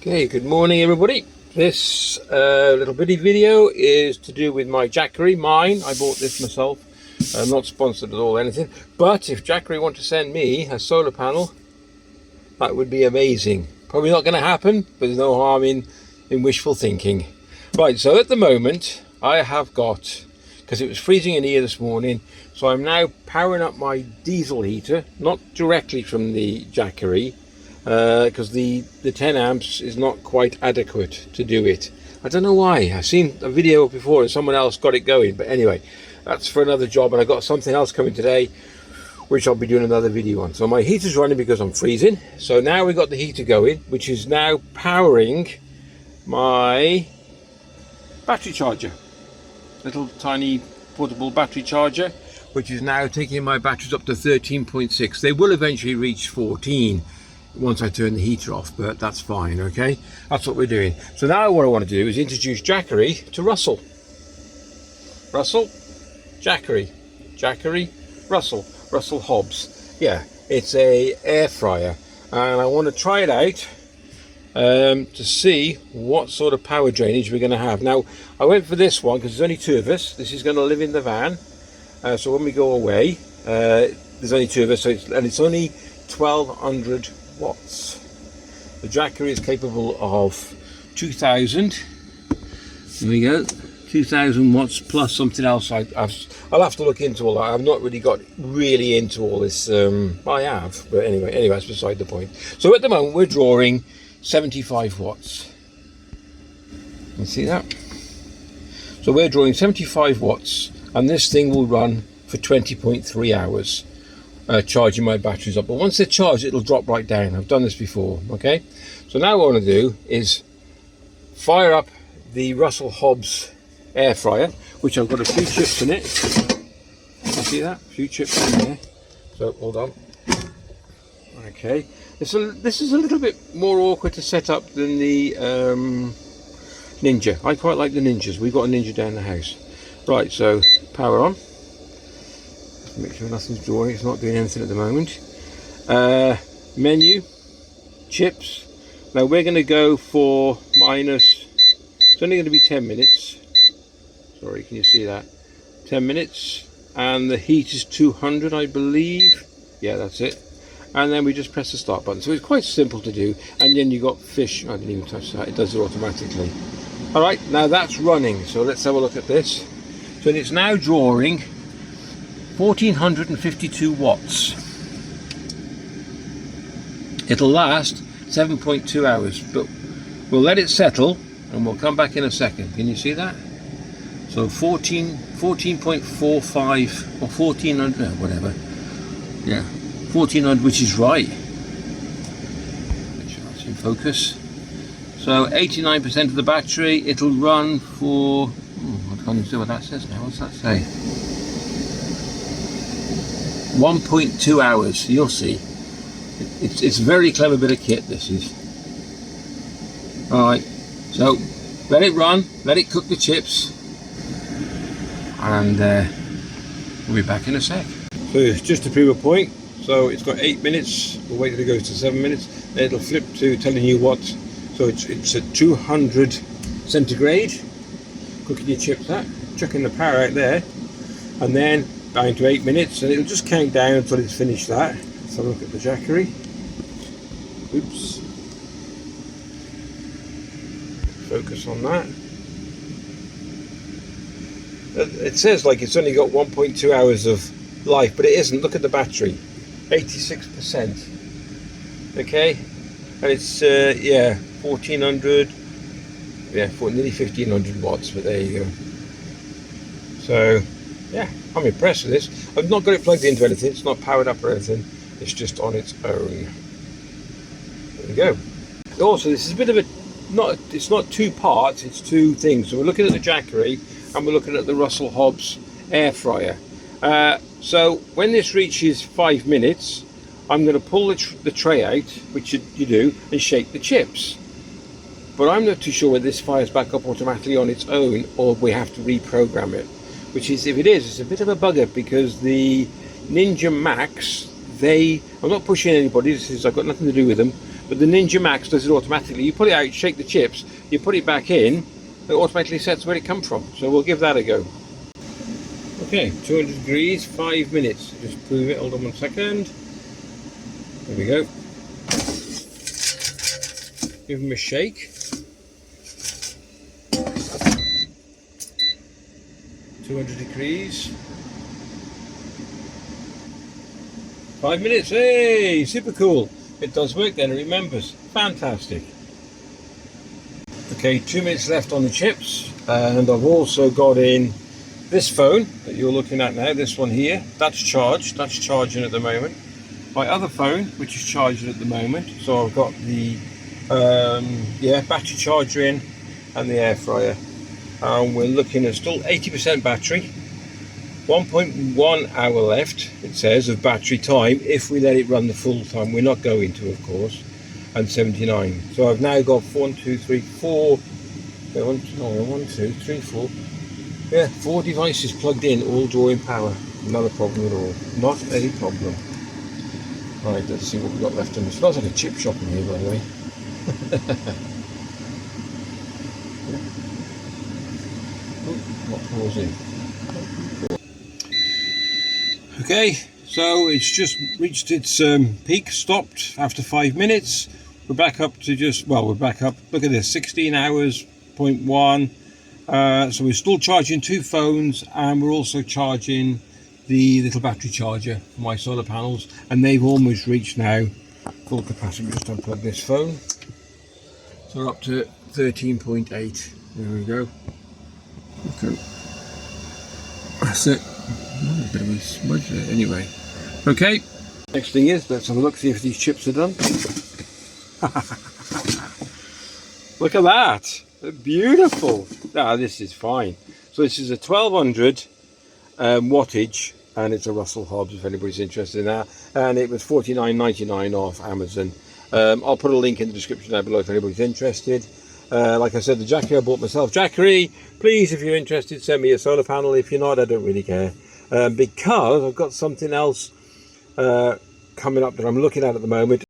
Okay, good morning everybody. This little bitty video is to do with my Jackery, mine. I bought this myself. I'm not sponsored at all anything, but if Jackery want to send me a solar panel, that would be amazing. Probably not going to happen, but there's no harm in wishful thinking. Right, so at the moment I have got, because it was freezing in here this morning, so I'm now powering up my diesel heater, not directly from the Jackery, because the 10 amps is not quite adequate to do it. I don't know why. I've seen a video before and someone else got it going, but anyway, that's for another job, and I've got something else coming today which I'll be doing another video on. So my heater's running because I'm freezing, so now we've got the heater going, which is now powering my battery charger, little tiny portable battery charger, which is now taking my batteries up to 13.6. They will eventually reach 14 once I turn the heater off, but that's fine. Okay, that's what we're doing. So now what I want to do is introduce Jackery to Russell, Jackery, Russell Hobbs. Yeah, it's a air fryer, and I want to try it out to see what sort of power drainage we're going to have. Now I went for this one because there's only two of us. This is going to live in the van, so when we go away, there's only two of us, so it's only 1200 watts. The Jackery is capable of 2000. There we go, 2000 watts plus something else. I'll have to look into all that. I've not really got into all this. I have, but anyway, that's beside the point. So at the moment we're drawing 75 watts. You see that? So we're drawing 75 watts, and this thing will run for 20.3 hours. Charging my batteries up, but once they're charged it'll drop right down. I've done this before. Okay, so now what I want to do is fire up the Russell Hobbs air fryer, which I've got a few chips in it. You see that? A few chips in there. So hold on. Okay, this is a little bit more awkward to set up than the Ninja. I quite like the Ninjas. We've got a Ninja down the house. Right, so power on. Make sure nothing's drawing. It's not doing anything at the moment. Menu, chips. Now we're going to go for minus. It's only going to be 10 minutes. Sorry, can you see that? 10 minutes, and the heat is 200, I believe. Yeah, that's it. And then we just press the start button. So it's quite simple to do. And then you got fish. I didn't even touch that. It does it automatically. All right, now that's running. So let's have a look at this. So it's now drawing 1452 watts. It'll last 7.2 hours, but we'll let it settle and we'll come back in a second. Can you see that? So 14.45 or 1400, whatever. Yeah, 1400, which is right. Make sure that's in focus. So 89% of the battery. It'll run for, I can't even see what that says now. What's that say? 1.2 hours. You'll see. It's a very clever bit of kit, this is. Alright, so let it run, let it cook the chips, and we'll be back in a sec. So just to prove a point, so it's got 8 minutes, we'll wait till it goes to 7 minutes, then it'll flip to telling you what. So it's at 200 centigrade, cooking your chips at, chucking the power out there, and then down to 8 minutes, and it'll just count down until it's finished that. Let's have a look at the Jackery. Oops. Focus on that. It says like it's only got 1.2 hours of life, but it isn't. Look at the battery, 86%. Okay, and it's yeah, 1400. Yeah, nearly 1500 watts. But there you go. So yeah, I'm impressed with this. I've not got it plugged into anything. It's not powered up or anything. It's just on its own. There we go. Also, this is a bit of a it's not two parts. It's two things. So we're looking at the Jackery and we're looking at the Russell Hobbs air fryer. So when this reaches 5 minutes, I'm going to pull the tray out, which you do, and shake the chips. But I'm not too sure whether this fires back up automatically on its own or we have to reprogram it. Which is, if it is, it's a bit of a bugger, because the Ninja Max, I'm not pushing anybody, I've got nothing to do with them, but the Ninja Max does it automatically. You put it out, shake the chips, you put it back in, it automatically sets where it come from. So we'll give that a go. Okay, 200 degrees, 5 minutes. Just prove it. Hold on 1 second. There we go. Give them a shake. 200 degrees. 5 minutes. Hey, super cool. It does work then, it remembers. Fantastic. Okay, 2 minutes left on the chips, and I've also got in this phone that you're looking at now, this one here. That's charged, that's charging at the moment. My other phone, which is charging at the moment, so I've got the battery charger in and the air fryer. And we're looking at still 80% battery, 1.1 hour left, it says, of battery time if we let it run the full time. We're not going to, of course, and 79. So I've now got 4 devices plugged in, all drawing power. Not a problem at all. Not a problem. Right, let's see what we've got left in this. It smells like a chip shop in here, by the way. Not pausing. Okay, so it's just reached its peak, stopped after 5 minutes. We're back up to we're back up, look at this, 16 hours, 0.1. So we're still charging 2 phones, and we're also charging the little battery charger for my solar panels, and they've almost reached now full capacity. Just unplug this phone. So we're up to 13.8. There we go. Okay. That's it. Oh, a bit of a smudge there. Anyway. Okay. Next thing is, let's have a look, see if these chips are done. Look at that. They're beautiful. Ah, this is fine. So this is a 1200 wattage, and it's a Russell Hobbs if anybody's interested in that. And it was $49.99 off Amazon. I'll put a link in the description down below if anybody's interested. Like I said, the Jackery I bought myself. Jackery, please, if you're interested, send me a solar panel. If you're not, I don't really care. Because I've got something else coming up that I'm looking at the moment.